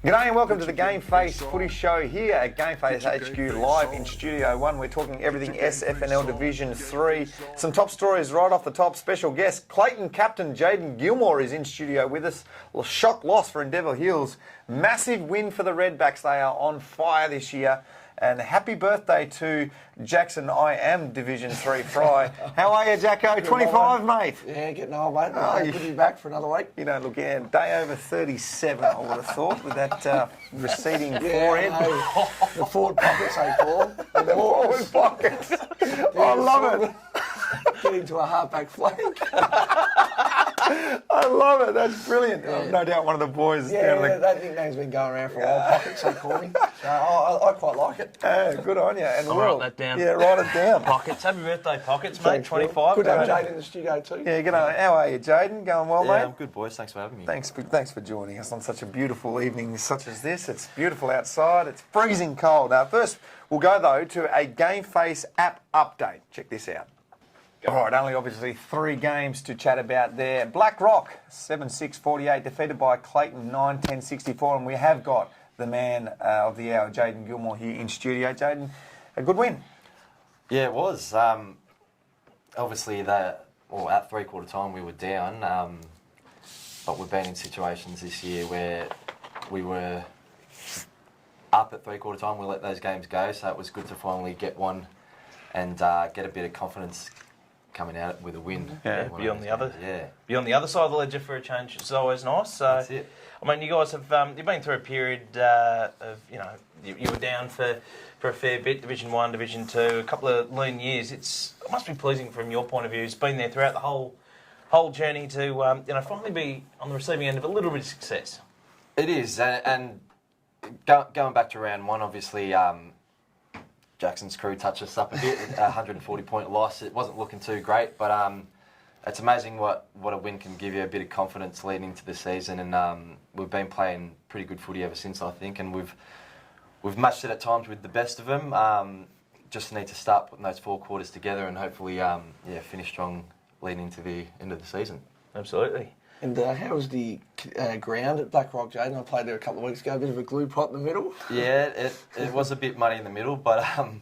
G'day and welcome to the Gameface Footy Show here at Gameface HQ live in Studio 1. We're talking everything Sfnl Division 3. Some top stories right off the top. Special guest Clayton captain Jaden Gilmore is in studio with us. Shock loss for Endeavour Hills. Massive win for the Redbacks. They are on fire this year. And happy birthday to Jackson I Am Division 3 Fry. How are you, Jacko? 25, mate? Yeah, getting old, mate. Good to be back for another week. You don't look day over 37, I would have thought, with that receding forehead. No, the forward pockets, they call them. The forward pockets. I love it. Get into a halfback flank. I love it. That's brilliant. Yeah. No doubt one of the boys. That nickname's been going around for a while. Pockets, they call me. So I quite like it. Good on you. And I'll write that down. Yeah, write it down. Pockets. Happy birthday, Pockets, mate. Thanks, 25. Good to have Jade in the studio too. Yeah, good on. How are you, Jaden? Going well, Yeah, mate? I'm good, boys. Thanks for having me. Thanks for joining us on such a beautiful evening such as this. It's beautiful outside. It's freezing cold. First, we'll go, though, to a Gameface app update. Check this out. All right, only obviously 3 games to chat about there. Blackrock, 7-6-48, defeated by Clayton, 9-10-64, and we have got the man of the hour, Jaden Gilmore, here in studio. Jaden, a good win. Yeah, it was. Obviously, at three-quarter time we were down, but we've been in situations this year where we were up at three-quarter time. We let those games go, so it was good to finally get one and get a bit of confidence coming out with a win. Yeah, be on the other side of the ledger for a change. It's always nice. So, that's it. I mean, you guys have you've been through a period of you were down for a fair bit, Division 1, Division 2, a couple of lean years. It must be pleasing from your point of view. It's been there throughout the whole journey to finally be on the receiving end of a little bit of success. It is, and going back to round 1, obviously. Jackson's crew touched us up a bit. 140-point loss. It wasn't looking too great, but it's amazing what a win can give you, a bit of confidence leading into the season. And we've been playing pretty good footy ever since, I think, and we've matched it at times with the best of them. Just need to start putting those 4 quarters together and hopefully finish strong leading into the end of the season. Absolutely. And how was the ground at Blackrock, Jaden? I played there a couple of weeks ago, a bit of a glue pot in the middle. Yeah, it was a bit muddy in the middle, but I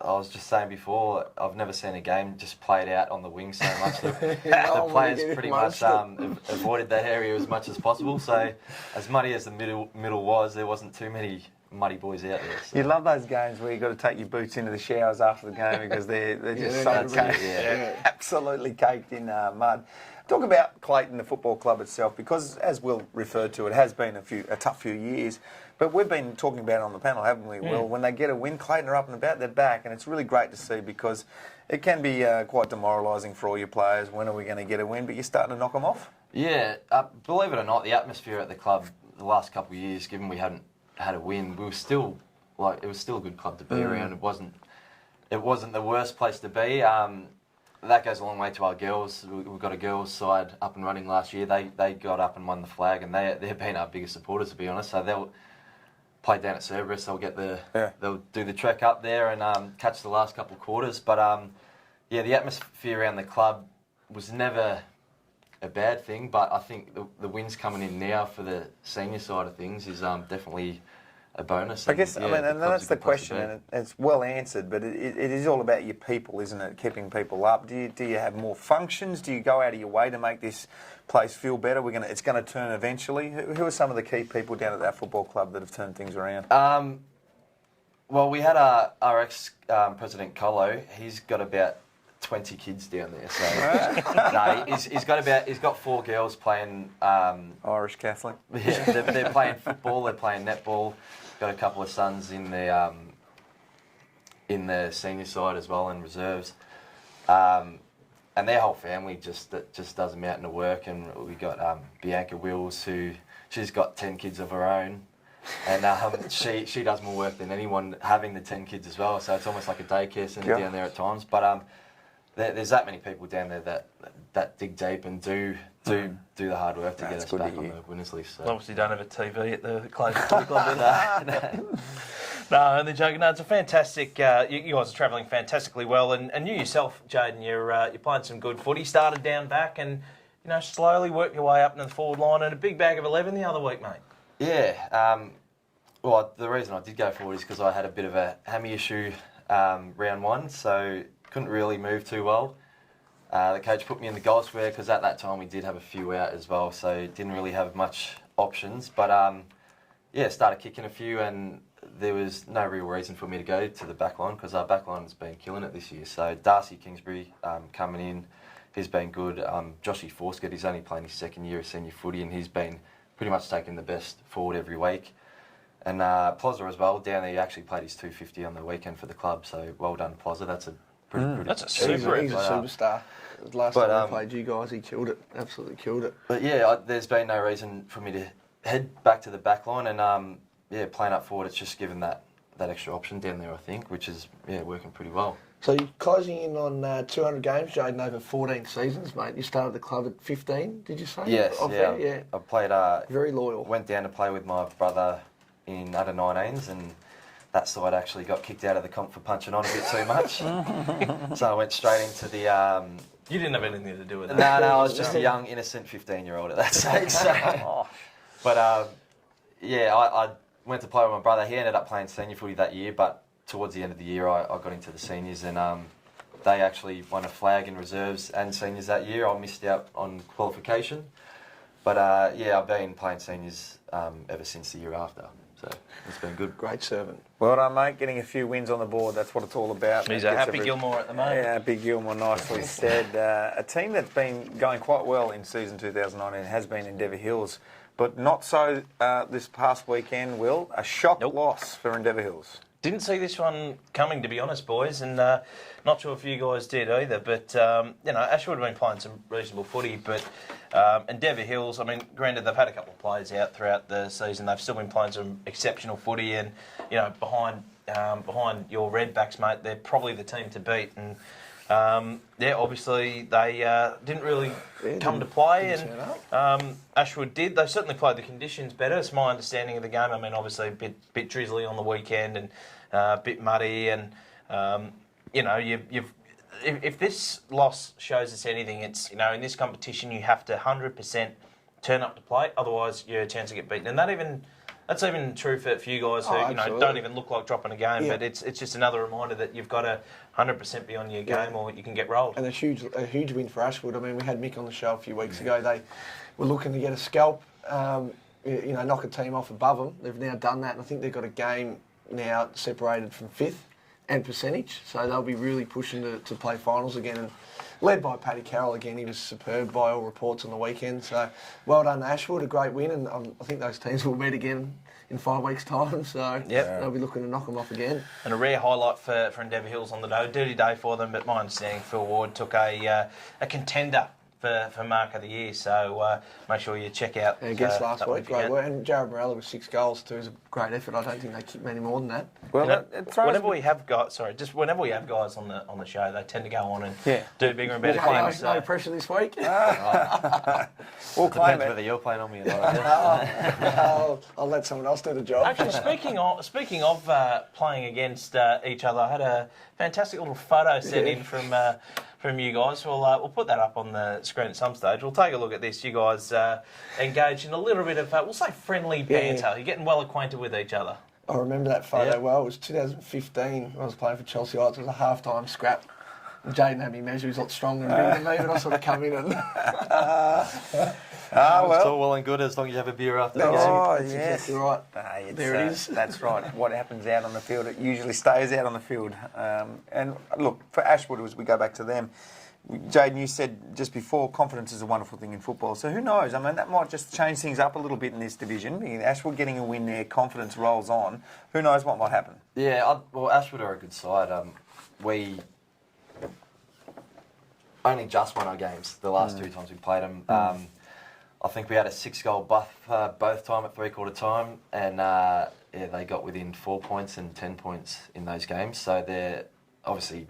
was just saying before, I've never seen a game just played out on the wing so much. The players pretty much avoided that area as much as possible. So as muddy as the middle was, there wasn't too many muddy boys out there. So. You love those games where you've got to take your boots into the showers after the game because they're just so caked, absolutely caked in mud. Talk about Clayton, the football club itself, because as Will referred to, it has been a tough few years. But we've been talking about it on the panel, haven't we, Will? When they get a win, Clayton are up and about, they're back, and it's really great to see because it can be quite demoralising for all your players. When are we going to get a win? But you're starting to knock them off. Yeah, believe it or not, the atmosphere at the club the last couple of years, given we hadn't had a win, it was still a good club to be around. It wasn't the worst place to be. That goes a long way to our girls. We've got a girls' side up and running last year. They got up and won the flag, and they've been our biggest supporters, to be honest. So they'll play down at Cerberus. They'll do the trek up there and catch the last couple of quarters. But the atmosphere around the club was never a bad thing. But I think the wins coming in now for the senior side of things is definitely a bonus. I guess, and that's the question, and it's well answered, but it is all about your people, isn't it? Keeping people up. Do you have more functions? Do you go out of your way to make this place feel better? It's going to turn eventually. Who are some of the key people down at that football club that have turned things around? Well, we had our ex-president, Colo. He's got about 20 kids down there. So he's got 4 girls playing Irish Catholic. Yeah, they're playing football. They're playing netball. Got a couple of sons in the senior side as well in reserves, and their whole family just does a mountain of work. And we got Bianca Wills, she's got 10 kids of her own. And she does more work than anyone having the 10 kids as well. So it's almost like a daycare centre down there at times. But there's that many people down there that dig deep and do the hard work to get us back on the winners list. So. Obviously don't have a TV at the Clayton Footy Club, do they? No, only joking. No, it's a fantastic. You guys are travelling fantastically well, and you yourself, Jaden, you're playing some good footy. Started down back and slowly worked your way up into the forward line, and a big bag of 11 the other week, mate. Yeah. Well, the reason I did go forward is because I had a bit of a hammy issue round one, so couldn't really move too well. The coach put me in the goal square because at that time we did have a few out as well, so didn't really have much options. But yeah, started kicking a few, and there was no real reason for me to go to the back line because our back line has been killing it this year. So Darcy Kingsbury coming in, he's been good. Joshy Forsgett, he's only playing his second year of senior footy, and he's been pretty much taking the best forward every week. And Plozza as well, down there, he actually played his 250 on the weekend for the club, so well done, Plozza. That's a pretty That's a super. He's a superstar. Last time we played you guys, he killed it. Absolutely killed it. But yeah, there's been no reason for me to head back to the back line, and yeah, playing up forward, it's just given that extra option down there, I think, which is working pretty well. So you're closing in on 200 games, Jaden, over 14 seasons, mate. You started the club at 15, did you say? Yes, yeah. I played. Very loyal. Went down to play with my brother in under 19s, and that side actually got kicked out of the comp for punching on a bit too much. So I went straight into the. You didn't have anything to do with that. No, I was just a young, innocent 15-year-old at that stage. So. But yeah, I went to play with my brother. He ended up playing senior footy that year, but towards the end of the year, I got into the seniors, and they actually won a flag in reserves and seniors that year. I missed out on qualification, but yeah, I've been playing seniors ever since the year after. So it's been good. Great servant. Well done, mate. Getting a few wins on the board, that's what it's all about. He's a happy Gilmore at the moment. Yeah, big Gilmore, nicely said. A team that's been going quite well in season 2019 has been Endeavour Hills, but not so this past weekend, Will. A shock loss for Endeavour Hills. Didn't see this one coming, to be honest, boys, and not sure if you guys did either. But you know, Ashwood have been playing some reasonable footy, but Endeavour Hills, I mean, granted they've had a couple of players out throughout the season. They've still been playing some exceptional footy, and you know, behind your Redbacks, mate, they're probably the team to beat. And yeah, obviously they didn't really come to play, and Ashwood did. They certainly played the conditions better. It's my understanding of the game. I mean, obviously a bit drizzly on the weekend and a bit muddy, and you know, if this loss shows us anything, it's, you know, in this competition you have to 100% turn up to play, otherwise you're a chance to get beaten. And that's even true for you guys who you know, don't even look like dropping a game. Yeah. But it's just another reminder that you've got to 100% be on your game, or you can get rolled. And a huge win for Ashwood. I mean, we had Mick on the show a few weeks ago. They were looking to get a scalp, you know, knock a team off above them. They've now done that, and I think they've got a game now separated from fifth and percentage. So they'll be really pushing to play finals again. And led by Paddy Carroll again, he was superb by all reports on the weekend. So well done, Ashwood, a great win, and I think those teams will meet again in 5 weeks' time. So they'll be looking to knock them off again. And a rare highlight for Endeavour Hills on the day. Dirty day for them, but my understanding, Phil Ward took a contender for Mark of the Year. So make sure you check out. I guess last week, great work. And Jared Morella with 6 goals too is a great effort. I don't think they kicked many more than that. Well, you know, whenever we have guys on the show, they tend to go on and do bigger and better things. No pressure this week. We'll claim Depends it. whether you're playing on me or not. I'll let someone else do the job. Actually, speaking of playing against each other, I had a fantastic little photo sent in from you guys. We'll put that up on the screen at some stage. We'll take a look at this. You guys engaged in a little bit of, we'll say, friendly banter. You're getting well acquainted with each other. I remember that photo well. It was 2015 when I was playing for Chelsea Heights. It was a half-time scrap. Jaden had me measure. He's a lot stronger and bigger than me, but I sort of come in and... It's all well and good as long as you have a beer after the game. That's exactly right. There it is. That's right. What happens out on the field, it usually stays out on the field. And look, for Ashwood, as we go back to them, Jaden, you said just before, confidence is a wonderful thing in football. So who knows? I mean, that might just change things up a little bit in this division. Ashwood getting a win there, confidence rolls on. Who knows what might happen? Yeah, well, Ashwood are a good side. We only just won our games the last 2 times we played them. I think we had a 6-goal buff both time at 3/4 time, and they got within 4 points and 10 points in those games. So they're obviously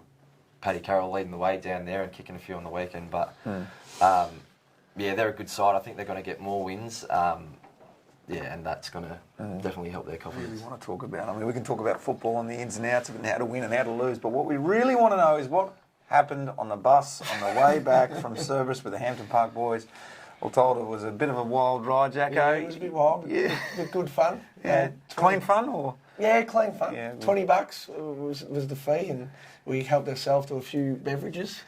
Paddy Carroll leading the way down there and kicking a few on the weekend. But they're a good side. I think they're going to get more wins. And that's going to definitely help their confidence. We want to talk about. I mean, we can talk about football and the ins and outs of it and how to win and how to lose. But what we really want to know is what happened on the bus on the way back from service with the Hampton Park boys All told, it was a bit of a wild ride, Jacko. Yeah, it was a bit wild. Yeah. But good fun. Yeah. Clean fun, or? Yeah, clean fun. Yeah, $20 was the fee, and we helped ourselves to a few beverages.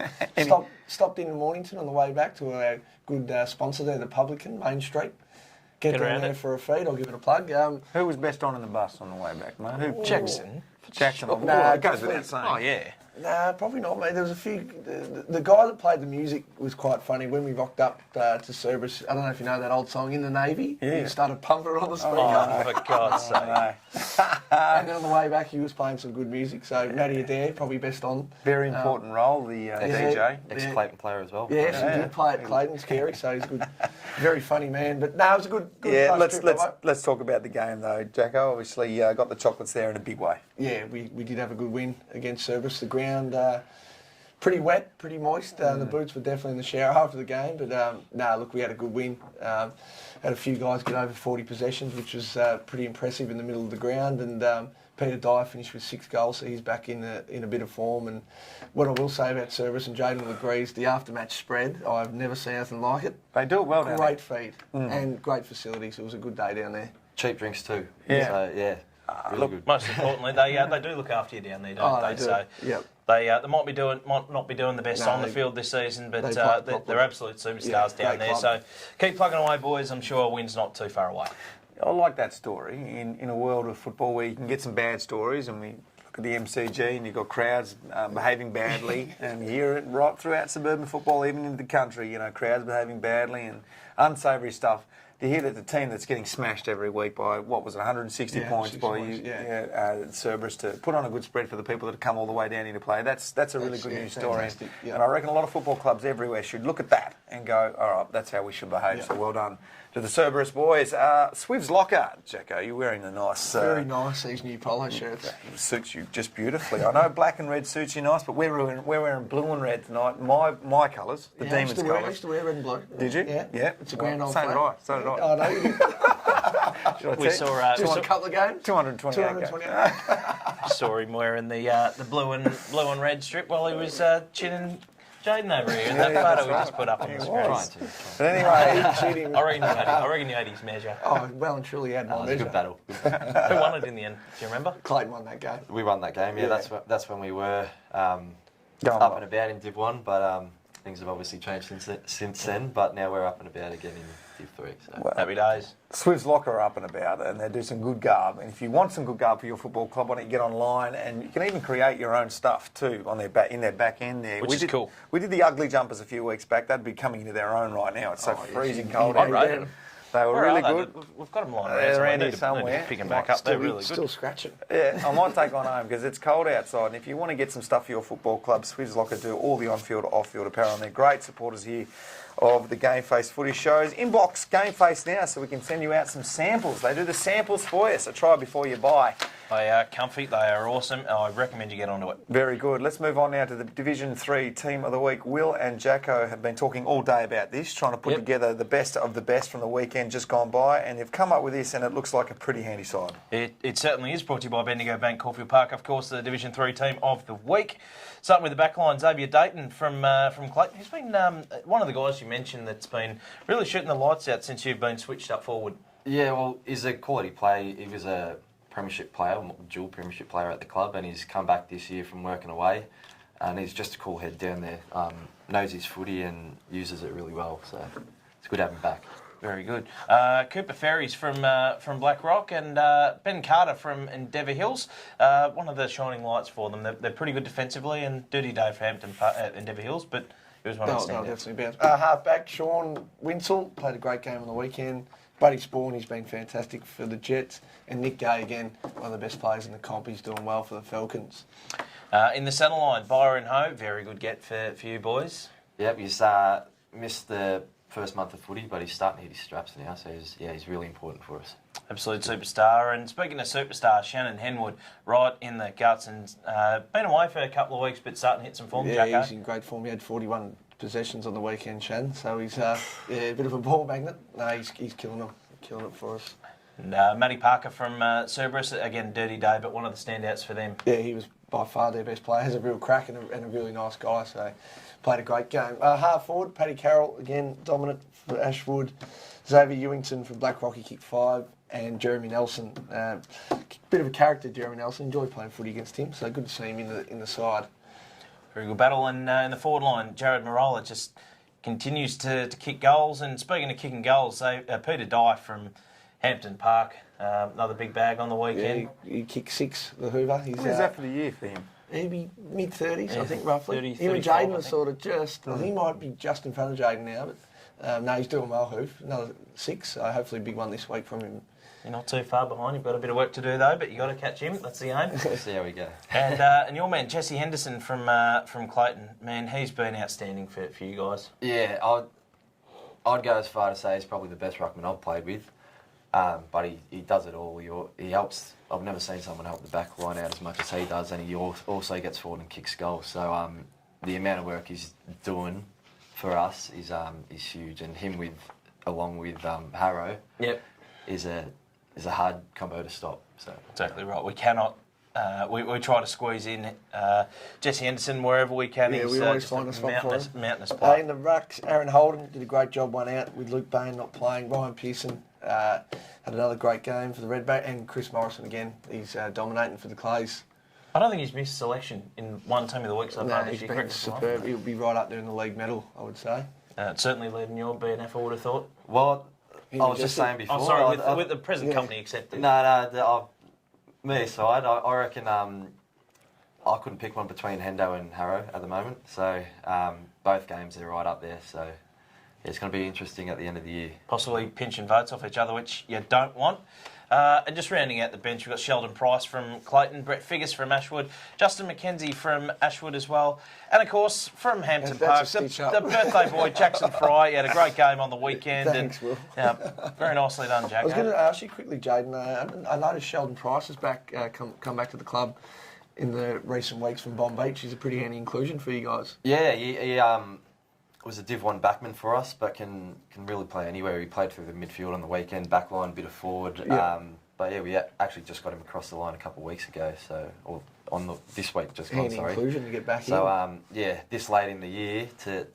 Stopped in Mornington on the way back to our good sponsor there, the Publican, Main Street. Get down there for a feed. I'll give it a plug. Who was best on in the bus on the way back, mate? Who? Jackson. Jackson. No, It goes without saying. Oh, yeah. Nah, probably not, mate. There was a few. The guy that played the music was quite funny. When we rocked up to Cerberus, I don't know if you know that old song, In the Navy. Yeah. He started pumping it on the speaker. Oh, for God's sake. And then on the way back, he was playing some good music. So Matty Adair, probably best on. Very important role, the DJ. Ex-Clayton player as well. Yeah, he did play at Clayton, scary. So he's good, very funny man. But no, it was a good. Yeah, fun trip, let's talk about the game though, Jacko. Obviously, got the chocolates there in a big way. Yeah, we did have a good win against Cerberus. The ground pretty wet, pretty moist. The boots were definitely in the shower after the game. But look, we had a good win. Had a few guys get over 40 possessions, which was pretty impressive in the middle of the ground. And Peter Dyer finished with 6 goals, so he's back in a bit of form. And what I will say about Cerberus, and Jaden agrees, the after-match spread, I've never seen anything like it. They do it well down there. Great feed and great facilities. It was a good day down there. Cheap drinks too. Yeah. So, yeah. Really good. Most importantly, they do look after you down there, don't they? They do. So Yep. they might not be doing the best on the field this season, but they're absolute superstars down there. club. So keep plugging away, boys. I'm sure a win's not too far away. I like that story in a world of football where you can get some bad stories, and we look at the MCG and you've got crowds behaving badly, and you hear it right throughout suburban football, even in the country. You know, crowds behaving badly and unsavoury stuff. To hear that the team that's getting smashed every week by, what was it, 160 points by Cerberus, to put on a good spread for the people that have come all the way down here to play, that's a really good news story. And I reckon a lot of football clubs everywhere should look at that and go, all right, that's how we should behave. So well done to the Cerberus boys. Swiv's Locker, Jacko, you're wearing the nice... Very nice, these new polo shirts. Suits you just beautifully. I know black and red suits you nice, but we're wearing blue and red tonight. My colours, the Demons I colours. used to wear red and blue. Did you? Yeah. It's a grand old So did I. So did I. I know you did. We saw Do you want a couple of games? 228 games. saw him wearing the blue and red strip while he was chinning Jaden over here in that photo we just put up on the screen. But anyway, I reckon you had his measure. Oh, well and truly had my It was a measure. good battle. Who won it in the end? Do you remember? Clayton won that game. We won that game, yeah. That's when we were up well. and about in Div 1, but things have obviously changed since then, but now we're up and about again in Div 3. So. Happy days. Swiv's Locker are up and about, and they do some good garb. And if you want some good garb for your football club, why don't you get online, and you can even create your own stuff too on their back end there. Which is cool. We did the ugly jumpers a few weeks back. They'd be coming into their own right now. It's so freezing cold. I rate them. They were Where really are they? good. We've got them lying They're around around here need to somewhere. pick them back up. They're really good. Still scratching. Yeah, I might take one home because it's cold outside. And if you want to get some stuff for your football club, Swiv's Locker do all the on-field, off-field apparel. And they're great supporters here of the Gameface footy shows. Inbox Gameface now so we can send you out some samples. They do the samples for you, so try before you buy. They are comfy. They are awesome. I recommend you get onto it. Very good. Let's move on now to the Division 3 Team of the Week. Will and Jacko have been talking all day about this, trying to put together the best of the best from the weekend just gone by, and they've come up with this, and it looks like a pretty handy side. It certainly is, brought to you by Bendigo Bank, Caulfield Park, of course, the Division 3 Team of the Week. Starting with the back line, Xavier Dayton from Clayton. He's been one of the guys you mentioned that's been really shooting the lights out since you've been switched up forward. Yeah, well, he's a quality player. He was a premiership player, dual premiership player at the club, and he's come back this year from working away, and he's just a cool head down there. Knows his footy and uses it really well, so it's good to have him back. Very good. Cooper Ferries from Blackrock and Ben Carter from Endeavour Hills. One of the shining lights for them. They're pretty good defensively, and dirty day for Hampton Park at Endeavour Hills, but it was one of the standouts. Definitely bounce. Halfback Sean Winsell played a great game on the weekend. Buddy Spawn, he's been fantastic for the Jets, and Nick Gay again, one of the best players in the comp. He's doing well for the Falcons. In the centre line, Byron Ho, very good get for you boys. Yep, he's missed the first month of footy, but he's starting to hit his straps now, so he's really important for us. Absolute superstar. And speaking of superstar, Shannon Henwood, right in the guts, and been away for a couple of weeks, but starting to hit some form, Yeah, Jacko. he's in great form. He had 41 possessions on the weekend, Shannon, so he's a bit of a ball magnet. No, he's killing it for us. And Matty Parker from Cerberus, again, dirty day, but one of the standouts for them. Yeah, he was by far their best player. He's a real crack and a really nice guy, so played a great game. Half forward, Paddy Carroll, again, dominant for Ashwood. Xavier Ewington from Blackrock, he kicked 5. And Jeremy Nelson, bit of a character, Jeremy Nelson. Enjoyed playing footy against him, so good to see him in the side. Very good battle. And in the forward line, Jared Marola just continues to kick goals. And speaking of kicking goals, Peter Dye from Hampton Park, another big bag on the weekend. Yeah, he kicked 6, the Hoover. What is that for the year for him? He'd be mid-30s, I think, roughly. 30, Him and 35, Jaden are sort of just... I think he might be just in front of Jaden now, but no, he's doing well, Hoof. Another 6, so hopefully a big one this week from him. You're not too far behind. You've got a bit of work to do, though, but you've got to catch him. That's the aim. Let's see how we go. And your man, Jesse Henderson from Clayton, man, he's been outstanding for you guys. Yeah, I'd go as far to say he's probably the best ruckman I've played with. But he does it all. He helps. I've never seen someone help the back line out as much as he does, and he also gets forward and kicks goals. So the amount of work he's doing for us is huge, and him along with Harrow, yep, is a hard combo to stop. So exactly right. We cannot. We try to squeeze in Jesse Henderson wherever we can. Yeah, He's we always just find a spot for him. Mountainous player. In the rucks, Aaron Holden did a great job one out with Luke Bain not playing. Ryan Pearson had another great game for the Redback, and Chris Morrison again. He's dominating for the Clays. I don't think he's missed selection in one team of the week so far. He's been superb. He'll be right up there in the league medal, I would say. Certainly leading your BNF, I would have thought. well, I was just saying before. Oh, sorry, with the present company accepted. No, me side, I reckon I couldn't pick one between Hendo and Harrow at the moment. So both games are right up there. So yeah, it's going to be interesting at the end of the year. Possibly pinching votes off each other, which you don't want. And just rounding out the bench, we've got Sheldon Price from Clayton, Brett Figgis from Ashwood, Justin McKenzie from Ashwood as well, and of course from Hampton Park, the birthday boy Jackson Fry. He had a great game on the weekend. Thanks, Will. Very nicely done, Jack. I was going to ask you quickly, Jaden. I noticed Sheldon Price has come back to the club in the recent weeks from Bomb Beach. He's a pretty handy inclusion for you guys. Yeah, he was a Div 1 backman for us, but can really play anywhere. He played through the midfield on the weekend, back line, bit of forward. Yeah. But yeah, we actually just got him across the line a couple of weeks ago. So, this week just gone. Handy Sorry. inclusion to get back in. So this late in the year to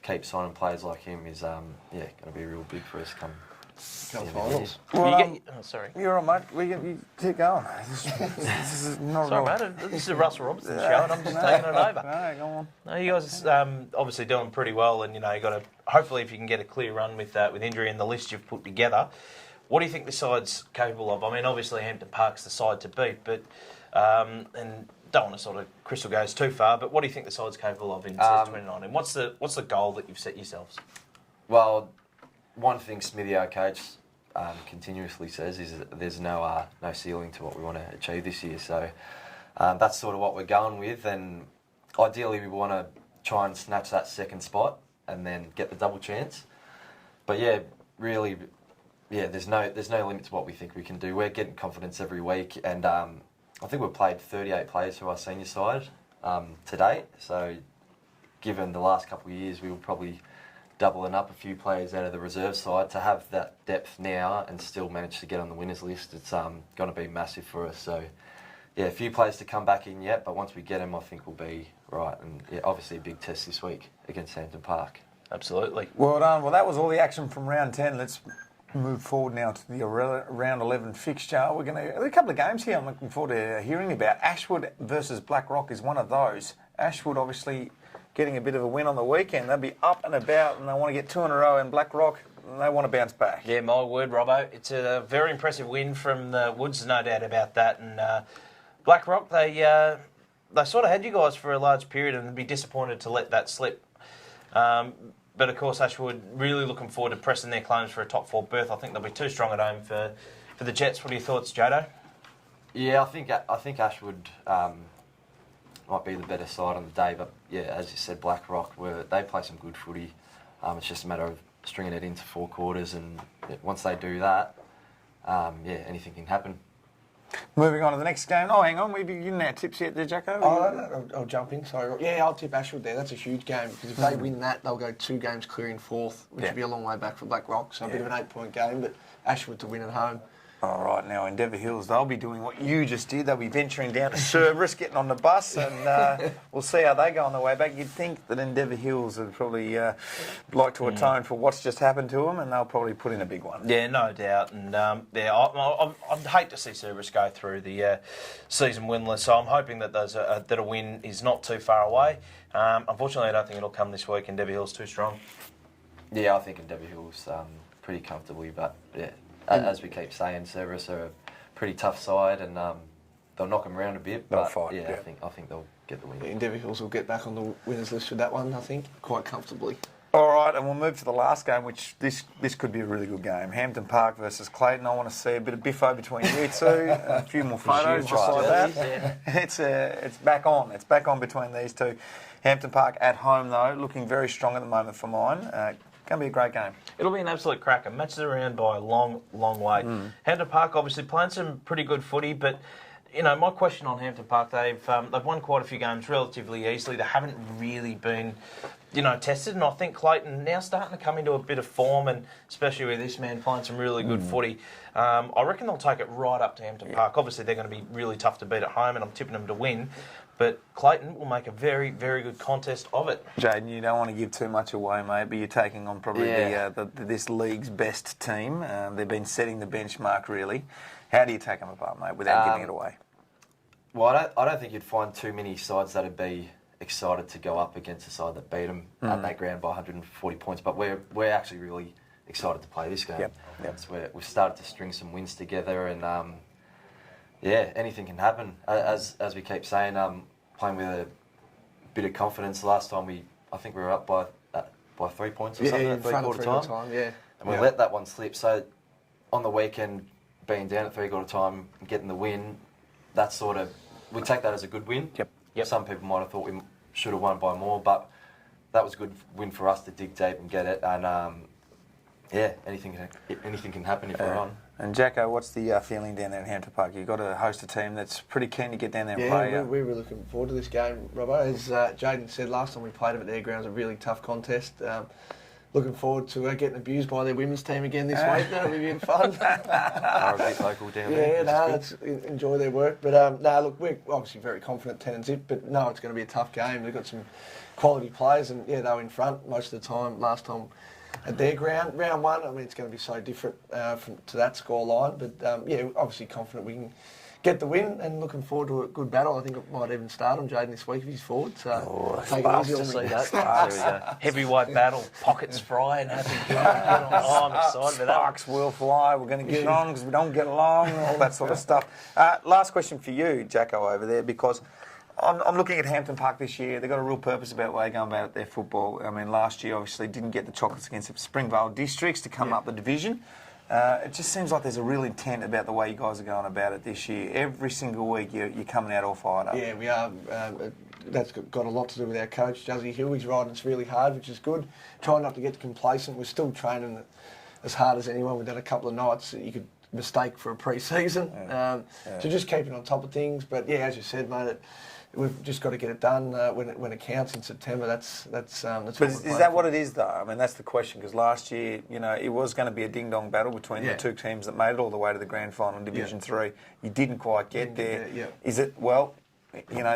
keep signing players like him is going to be real big for us come finals. Well, sorry. You're all right, mate. You keep going. This is not Sorry, real. mate. This is a Russell Robinson show, and I'm just taking it over. No, go on. No, you guys obviously doing pretty well, and you got to hopefully if you can get a clear run with injury and the list you've put together. What do you think the side's capable of? I mean, obviously Hampton Park's the side to beat, but and don't want to sort of crystal gaze too far. But what do you think the side's capable of in 2019? What's the goal that you've set yourselves? Well, one thing Smithy, our coach, continuously says is that there's no ceiling to what we want to achieve this year. So that's sort of what we're going with, and ideally we want to try and snatch that second spot and then get the double chance. But yeah, really, there's no limit to what we think we can do. We're getting confidence every week, and I think we've played 38 players through our senior side to date. So given the last couple of years, we were probably doubling up a few players out of the reserve side. To have that depth now and still manage to get on the winners list, it's going to be massive for us. So yeah, a few players to come back in yet, but once we get them, I think we'll be right. And yeah, obviously a big test this week against Hampton Park. Absolutely. Well done. Well, that was all the action from round 10. Let's move forward now to the round 11 fixture. There's a couple of games here I'm looking forward to hearing about. Ashwood versus Blackrock is one of those. Ashwood obviously getting a bit of a win on the weekend. They'll be up and about, and they want to get 2 in a row. And Blackrock, they want to bounce back. Yeah, my word, Robbo. It's a very impressive win from the Woods, no doubt about that. And Blackrock, they sort of had you guys for a large period, and be disappointed to let that slip. But of course, Ashwood really looking forward to pressing their claims for a top 4 berth. I think they'll be too strong at home for the Jets. What are your thoughts, Jado? Yeah, I think Ashwood might be the better side on the day, but yeah, as you said, Blackrock, they play some good footy. It's just a matter of stringing it into 4 quarters, and once they do that, anything can happen. Moving on to the next game. Oh, hang on, we didn't have tips yet there, Jacko? I'll jump in, sorry. Yeah, I'll tip Ashwood there. That's a huge game, because if they win that, they'll go 2 games clear in 4th, which would be a long way back for Blackrock, so a bit of an 8-point game, but Ashwood to win at home. All right, now Endeavour Hills, they'll be doing what you just did. They'll be venturing down to Cerberus, getting on the bus, and we'll see how they go on the way back. You'd think that Endeavour Hills would probably like to atone for what's just happened to them, and they'll probably put in a big one. Yeah, no doubt. And I'd hate to see Cerberus go through the season winless, so I'm hoping that that a win is not too far away. Unfortunately, I don't think it'll come this week. Endeavour Hills too strong. Yeah, I think Endeavour Hills pretty comfortably, but yeah. As we keep saying, Cerberus are a pretty tough side, and they'll knock them around a bit. They'll but fight, yeah, I think they'll get the win. Endeavour Hills will get back on the winners list with that one, I think, quite comfortably. All right, and we'll move to the last game, which this could be a really good game. Hampton Park versus Clayton. I want to see a bit of biffo between you two. A few more photos, just like that. It's back on. It's back on between these two. Hampton Park at home, though, looking very strong at the moment for mine. Going to be a great game. It'll be an absolute cracker. Matches around by a long, long way. Hampton Park obviously playing some pretty good footy, but you know, my question on Hampton Park, they've won quite a few games relatively easily. They haven't really been, tested, and I think Clayton now starting to come into a bit of form, and especially with this man playing some really good footy. I reckon they'll take it right up to Hampton Park. Obviously, they're going to be really tough to beat at home, and I'm tipping them to win. But Clayton will make a very, very good contest of it. Jaden, you don't want to give too much away, mate, but you're taking on probably this league's best team. They've been setting the benchmark, really. How do you take them apart, mate, without giving it away? Well, I don't think you'd find too many sides that would be excited to go up against a side that beat them at that ground by 140 points. But we're actually really excited to play this game. Yep. It's where we've started to string some wins together, and anything can happen. As we keep saying, playing with a bit of confidence. Last time I think we were up by 3 points or something at three-quarter time. And we let that one slip. So on the weekend, being down at three-quarter time and getting the win, that's sort of, we take that as a good win. Yep. Some people might have thought we should have won by more, but that was a good win for us to dig deep and get it. And anything can happen if we're on. And Jacko, what's the feeling down there at Hampton Park? You've got to host a team that's pretty keen to get down there and play. Yeah, we were looking forward to this game, Robbo. As Jaden said, last time we played them at their ground, it was a really tough contest. Looking forward to getting abused by their women's team again this week. That'll be really fun. Are a bit local down there. Let's enjoy their work. But look, we're obviously very confident 10 and zip, but no, it's going to be a tough game. They've got some quality players, and they were in front most of the time last time at their ground. Round one, I mean, it's going to be so different to that score line, but obviously confident we can get the win, and looking forward to a good battle. I think it might even start on Jaden this week if he's forward. So take it easy on me. There we go. Heavyweight battle, pockets fry, and happy. I'm excited for that. Sparks will fly. We're going to get on because we don't get along, all that sort of stuff. Last question for you, Jacko, over there, because I'm looking at Hampton Park this year. They've got a real purpose about the way they're going about their football. I mean, last year obviously didn't get the chocolates against the Springvale Districts to come up the division. It just seems like there's a real intent about the way you guys are going about it this year. Every single week you're coming out all fired up. Yeah, we are. That's got a lot to do with our coach, Juzzy Hill. He's riding us really hard, which is good. Trying not to get complacent. We're still training as hard as anyone. We've done a couple of nights that you could mistake for a pre-season. So just keeping on top of things. But yeah, as you said, mate, we've just got to get it done when it counts in September. That's But is that what it is, though? I mean, that's the question, because last year, it was going to be a ding-dong battle between the two teams that made it all the way to the grand final in Division 3. You didn't quite get there. Is it,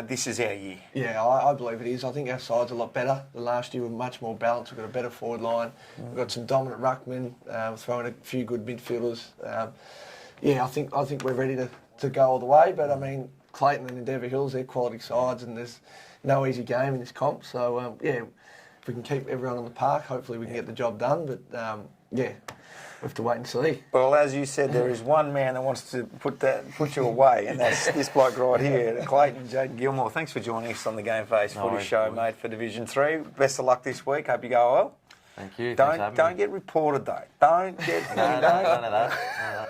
this is our year? Yeah, I believe it is. I think our side's a lot better than last year. We're much more balanced. We've got a better forward line. We've got some dominant ruckmen. We're throwing a few good midfielders. I think we're ready to go all the way. But, I mean, Clayton and Endeavour Hills, they're quality sides, and there's no easy game in this comp. So, if we can keep everyone on the park, hopefully we can get the job done. But, we have to wait and see. Well, as you said, there is one man that wants to put you away, and that's this bloke right here, Clayton, Jaden Gilmore. Thanks for joining us on the Gameface Footy Show, mate, for Division 3. Best of luck this week. Hope you go well. Thank you. Don't get reported, though. Don't get... none of that.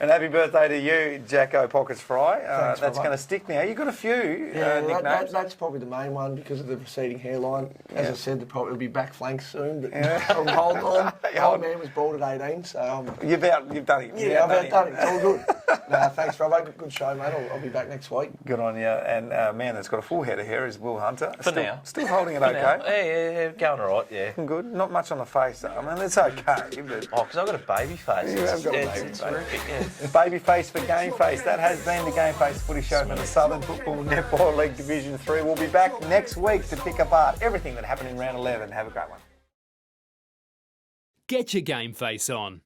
And happy birthday to you, Jacko Pockets Fry. Thanks, that's going to stick now. You've got a few nicknames. That's probably the main one because of the receding hairline. As I said, will be back flanks soon, but I'm holding on. The old man was bald at 18, so... You've done it. Yeah, I've outdone it. It's all good. No, thanks, Robbo. Good show, mate. I'll be back next week. Good on you. And man that's got a full head of hair is Will Hunter. For now. Still holding it For okay. now. Yeah, going all right, yeah. Good. Not much on the face, though. I mean, it's okay. But Oh, because I've got a baby face. You have got a It's- baby it's face. horrific, yeah. Baby face for Gameface. That has been the Gameface Footy Show for the Southern Football Netball League Division 3. We'll be back next week to pick apart everything that happened in round 11. Have a great one. Get your game face on.